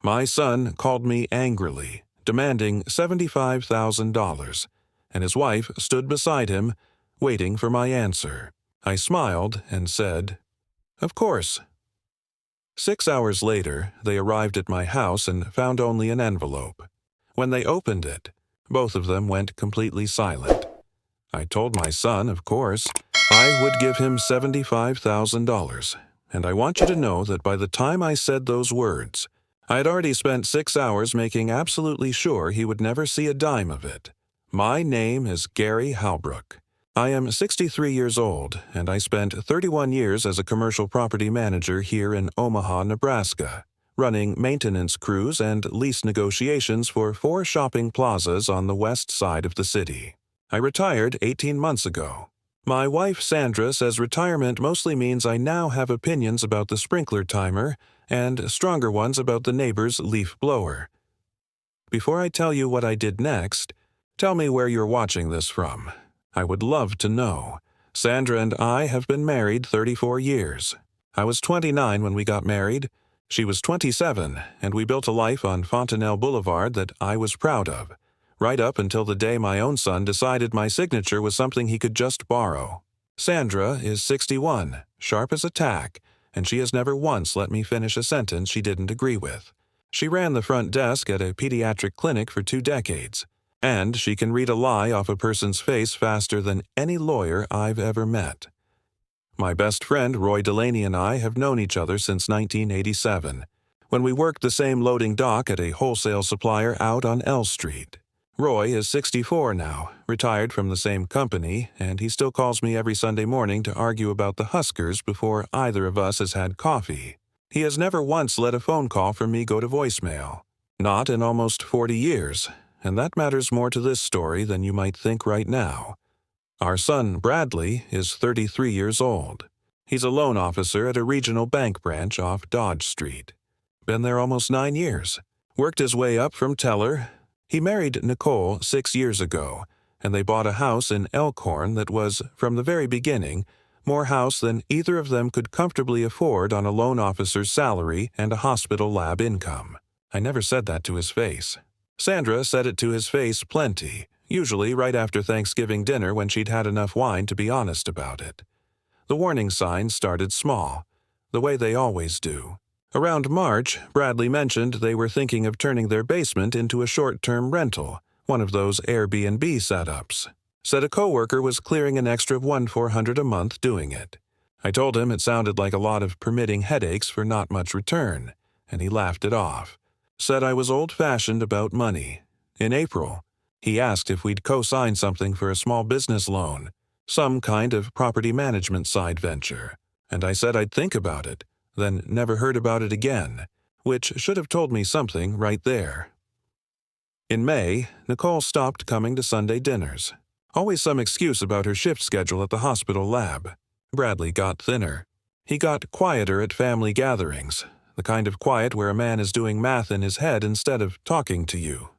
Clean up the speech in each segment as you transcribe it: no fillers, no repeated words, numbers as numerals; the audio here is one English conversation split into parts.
My son called me angrily, demanding $75,000, and his wife stood beside him, waiting for my answer. I smiled and said, "Of course." 6 hours later, they arrived at my house and found only an envelope. When they opened it, both of them went completely silent. I told my son, of course, I would give him $75,000, and I want you to know that by the time I said those words, I had already spent 6 hours making absolutely sure he would never see a dime of it. My name is Gary Halbrook. I am 63 years old, and I spent 31 years as a commercial property manager here in Omaha, Nebraska, running maintenance crews and lease negotiations for 4 shopping plazas on the west side of the city. I retired 18 months ago. My wife Sandra says retirement mostly means I now have opinions about the sprinkler timer and stronger ones about the neighbor's leaf blower. Before I tell you what I did next, tell me where you're watching this from. I would love to know. Sandra and I have been married 34 years. I was 29 when we got married. She was 27, and we built a life on Fontanelle Boulevard that I was proud of, right up until the day my own son decided my signature was something he could just borrow. Sandra is 61, sharp as a tack, and she has never once let me finish a sentence she didn't agree with. She ran the front desk at a pediatric clinic for 2 decades, and she can read a lie off a person's face faster than any lawyer I've ever met. My best friend Roy Delaney and I have known each other since 1987, when we worked the same loading dock at a wholesale supplier out on L Street. Roy is 64 now, retired from the same company, and he still calls me every Sunday morning to argue about the Huskers before either of us has had coffee. He has never once let a phone call from me go to voicemail. Not in almost 40 years, and that matters more to this story than you might think right now. Our son, Bradley, is 33 years old. He's a loan officer at a regional bank branch off Dodge Street. Been there almost 9 years. Worked his way up from teller. He married Nicole 6 years ago, and they bought a house in Elkhorn that was, from the very beginning, more house than either of them could comfortably afford on a loan officer's salary and a hospital lab income. I never said that to his face. Sandra said it to his face plenty, usually right after Thanksgiving dinner when she'd had enough wine to be honest about it. The warning signs started small, the way they always do. Around March, Bradley mentioned they were thinking of turning their basement into a short-term rental, one of those Airbnb setups. Said a coworker was clearing an extra $1,400 a month doing it. I told him it sounded like a lot of permitting headaches for not much return, and he laughed it off. Said I was old-fashioned about money. In April, he asked if we'd co-sign something for a small business loan, some kind of property management side venture, and I said I'd think about it, then never heard about it again, which should have told me something right there. In May, Nicole stopped coming to Sunday dinners. Always some excuse about her shift schedule at the hospital lab. Bradley got thinner. He got quieter at family gatherings, the kind of quiet where a man is doing math in his head instead of talking to you.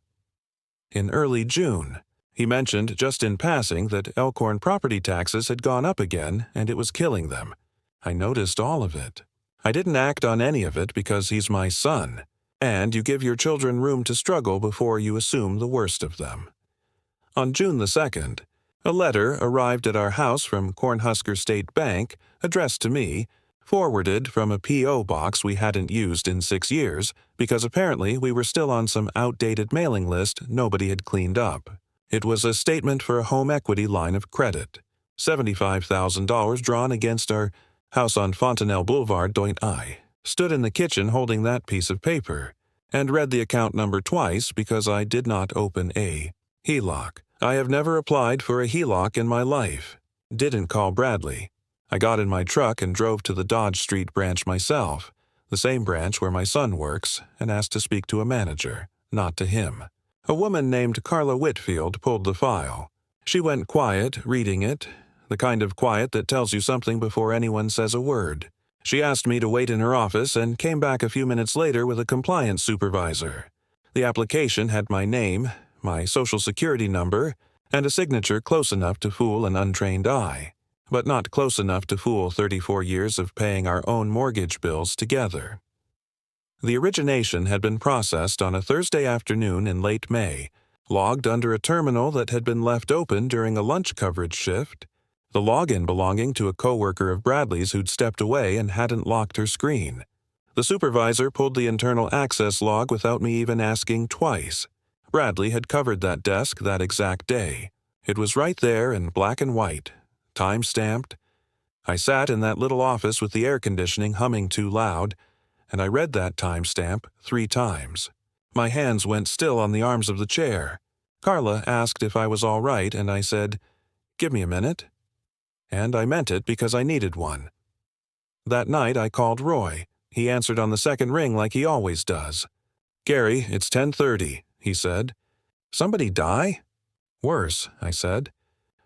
In early June, he mentioned just in passing that Elkhorn property taxes had gone up again and it was killing them. I noticed all of it. I didn't act on any of it because he's my son, and you give your children room to struggle before you assume the worst of them. On June the 2nd, a letter arrived at our house from Cornhusker State Bank, addressed to me, forwarded from a P.O. box we hadn't used in 6 years because apparently we were still on some outdated mailing list nobody had cleaned up. It was a statement for a home equity line of credit, $75,000 drawn against our house on Fontanelle Boulevard. I stood in the kitchen holding that piece of paper and read the account number twice because I did not open a HELOC. I have never applied for a HELOC in my life. Didn't call Bradley. I got in my truck and drove to the Dodge Street branch myself, the same branch where my son works, and asked to speak to a manager, not to him. A woman named Carla Whitfield pulled the file. She went quiet, reading it, the kind of quiet that tells you something before anyone says a word. She asked me to wait in her office and came back a few minutes later with a compliance supervisor. The application had my name, my social security number, and a signature close enough to fool an untrained eye, but not close enough to fool 34 years of paying our own mortgage bills together. The origination had been processed on a Thursday afternoon in late May, logged under a terminal that had been left open during a lunch coverage shift, the login belonging to a coworker of Bradley's who'd stepped away and hadn't locked her screen. The supervisor pulled the internal access log without me even asking twice. Bradley had covered that desk that exact day. It was right there in black and white, time-stamped. I sat in that little office with the air conditioning humming too loud, and I read that timestamp 3 times. My hands went still on the arms of the chair. Carla asked if I was all right, and I said, "Give me a minute." And I meant it because I needed one. That night I called Roy. He answered on the second ring like he always does. "Gary, it's 10:30, he said. "Somebody die?" "Worse," I said.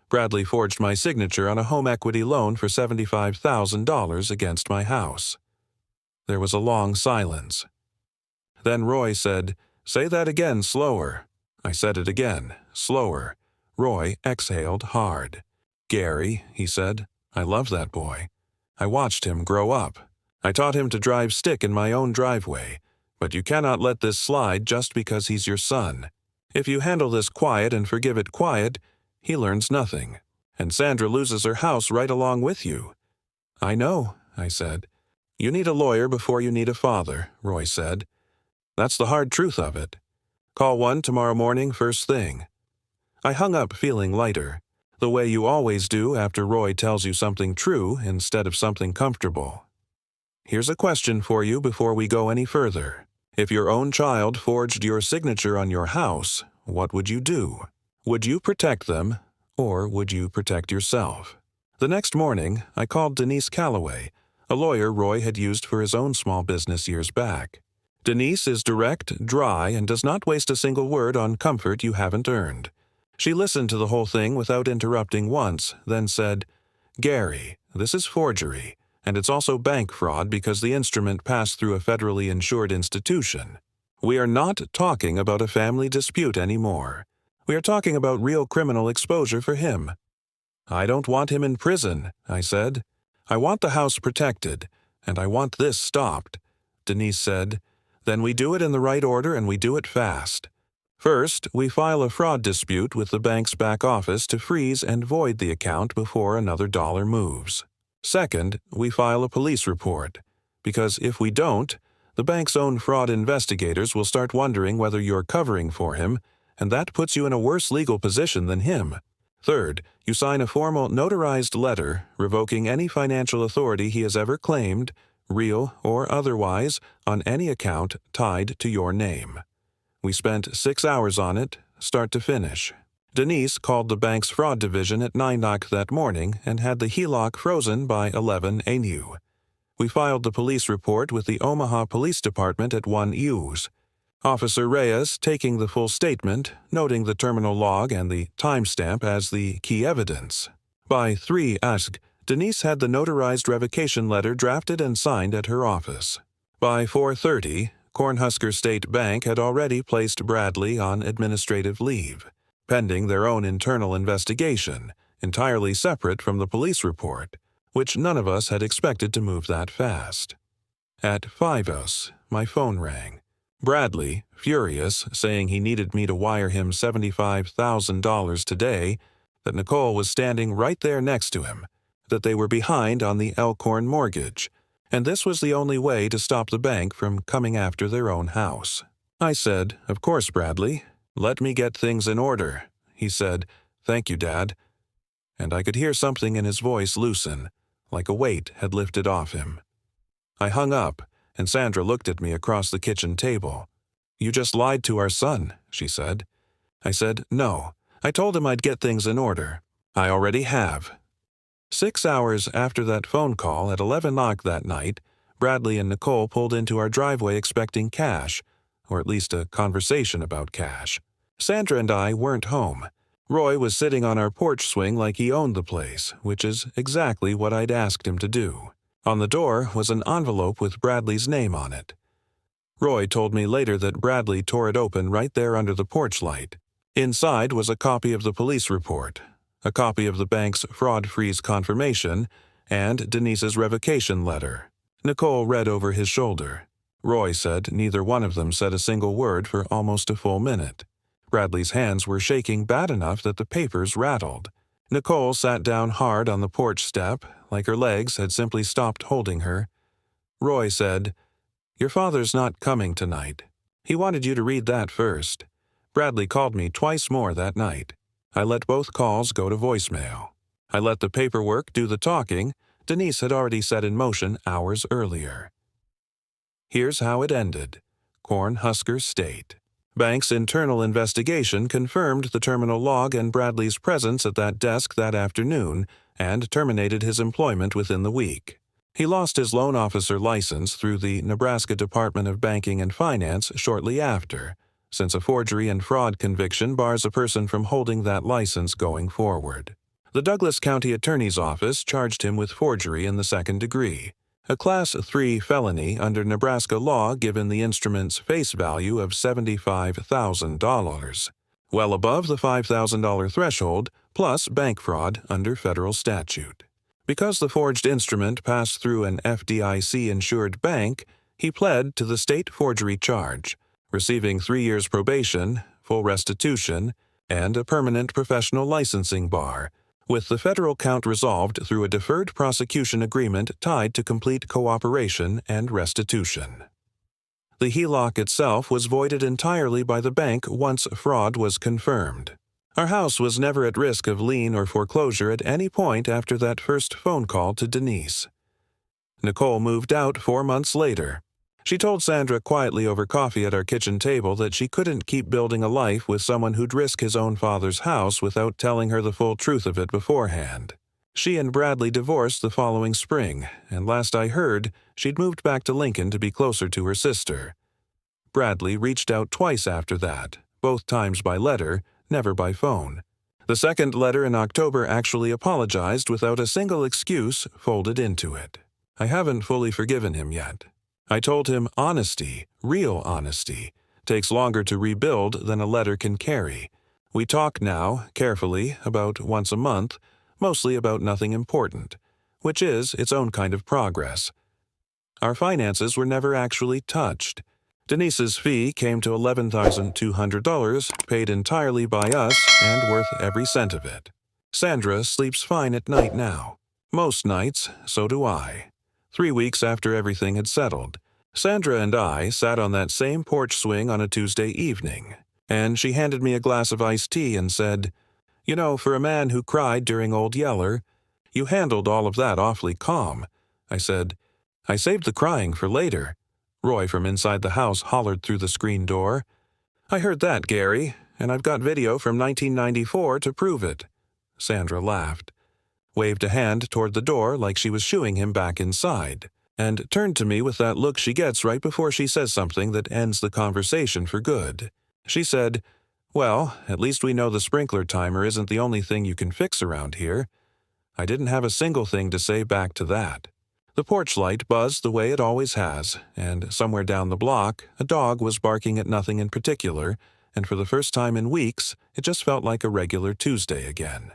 Bradley forged my signature on a home equity loan for $75,000 against my house. There was a long silence. Then Roy said, "Say that again, slower." I said it again, slower. Roy exhaled hard. "Gary," he said, "I love that boy. I watched him grow up. I taught him to drive stick in my own driveway, but you cannot let this slide just because he's your son. If you handle this quiet and forgive it quiet, he learns nothing, and Sandra loses her house right along with you." "I know," I said. "You need a lawyer before you need a father," Roy said. "That's the hard truth of it. Call one tomorrow morning first thing." I hung up feeling lighter, the way you always do after Roy tells you something true instead of something comfortable. Here's a question for you before we go any further. If your own child forged your signature on your house, what would you do? Would you protect them, or would you protect yourself? The next morning, I called Denise Calloway, a lawyer Roy had used for his own small business years back. Denise is direct, dry, and does not waste a single word on comfort you haven't earned. She listened to the whole thing without interrupting once, then said, "Gary, this is forgery, and it's also bank fraud because the instrument passed through a federally insured institution. We are not talking about a family dispute anymore. We are talking about real criminal exposure for him." "I don't want him in prison," I said. "I want the house protected, and I want this stopped." Denise said, "Then we do it in the right order and we do it fast. First, we file a fraud dispute with the bank's back office to freeze and void the account before another dollar moves. Second, we file a police report, because if we don't, the bank's own fraud investigators will start wondering whether you're covering for him, and that puts you in a worse legal position than him. Third, you sign a formal notarized letter revoking any financial authority he has ever claimed, real or otherwise, on any account tied to your name. We spent 6 hours on it, start to finish. Denise called the bank's fraud division at 9 o'clock that morning and had the HELOC frozen by 11 a.m. We filed the police report with the Omaha Police Department at 1 use. Officer Reyes taking the full statement, noting the terminal log and the timestamp as the key evidence. By 3 ask, Denise had the notarized revocation letter drafted and signed at her office. By 4:30, Cornhusker State Bank had already placed Bradley on administrative leave, pending their own internal investigation, entirely separate from the police report, which none of us had expected to move that fast. At 5 my phone rang. Bradley, furious, saying he needed me to wire him $75,000 today, that Nicole was standing right there next to him, that they were behind on the Elkhorn mortgage, and this was the only way to stop the bank from coming after their own house. I said, "Of course, Bradley. Let me get things in order." He said, "Thank you, Dad." And I could hear something in his voice loosen, like a weight had lifted off him. I hung up, and Sandra looked at me across the kitchen table. "You just lied to our son," she said. I said, "No. I told him I'd get things in order. I already have." 6 hours after that phone call at 11 o'clock that night, Bradley and Nicole pulled into our driveway expecting cash, or at least a conversation about cash. Sandra and I weren't home. Roy was sitting on our porch swing like he owned the place, which is exactly what I'd asked him to do. On the door was an envelope with Bradley's name on it. Roy told me later that Bradley tore it open right there under the porch light. Inside was a copy of the police report, a copy of the bank's fraud freeze confirmation, and Denise's revocation letter. Nicole read over his shoulder. Roy said neither one of them said a single word for almost a full minute. Bradley's hands were shaking bad enough that the papers rattled. Nicole sat down hard on the porch step, like her legs had simply stopped holding her. Roy said, "Your father's not coming tonight. He wanted you to read that first. Bradley called me twice more that night. I let both calls go to voicemail. I let the paperwork do the talking Denise had already set in motion hours earlier." Here's how it ended. Cornhusker State. Bank's internal investigation confirmed the terminal log and Bradley's presence at that desk that afternoon and terminated his employment within the week. He lost his loan officer license through the Nebraska Department of Banking and Finance shortly after, since a forgery and fraud conviction bars a person from holding that license going forward. The Douglas County Attorney's Office charged him with forgery in the second degree, a Class 3 felony under Nebraska law given the instrument's face value of $75,000, well above the $5,000 threshold, plus bank fraud under federal statute. Because the forged instrument passed through an FDIC-insured bank, he pled to the state forgery charge, receiving 3 years probation, full restitution, and a permanent professional licensing bar, with the federal count resolved through a deferred prosecution agreement tied to complete cooperation and restitution. The HELOC itself was voided entirely by the bank once fraud was confirmed. Our house was never at risk of lien or foreclosure at any point after that first phone call to Denise. Nicole moved out 4 months later. She told Sandra quietly over coffee at our kitchen table that she couldn't keep building a life with someone who'd risk his own father's house without telling her the full truth of it beforehand. She and Bradley divorced the following spring, and last I heard, she'd moved back to Lincoln to be closer to her sister. Bradley reached out twice after that, both times by letter, never by phone. The second letter in October actually apologized without a single excuse folded into it. I haven't fully forgiven him yet. I told him honesty, real honesty, takes longer to rebuild than a letter can carry. We talk now, carefully, about once a month, mostly about nothing important, which is its own kind of progress. Our finances were never actually touched. Denise's fee came to $11,200, paid entirely by us and worth every cent of it. Sandra sleeps fine at night now. Most nights, so do I. 3 weeks after everything had settled, Sandra and I sat on that same porch swing on a Tuesday evening, and she handed me a glass of iced tea and said, "You know, for a man who cried during Old Yeller, you handled all of that awfully calm." I said, "I saved the crying for later." Roy from inside the house hollered through the screen door, "I heard that, Gary, and I've got video from 1994 to prove it." Sandra laughed, waved a hand toward the door like she was shooing him back inside, and turned to me with that look she gets right before she says something that ends the conversation for good. She said, "Well, at least we know the sprinkler timer isn't the only thing you can fix around here." I didn't have a single thing to say back to that. The porch light buzzed the way it always has, and somewhere down the block, a dog was barking at nothing in particular, and for the first time in weeks, it just felt like a regular Tuesday again.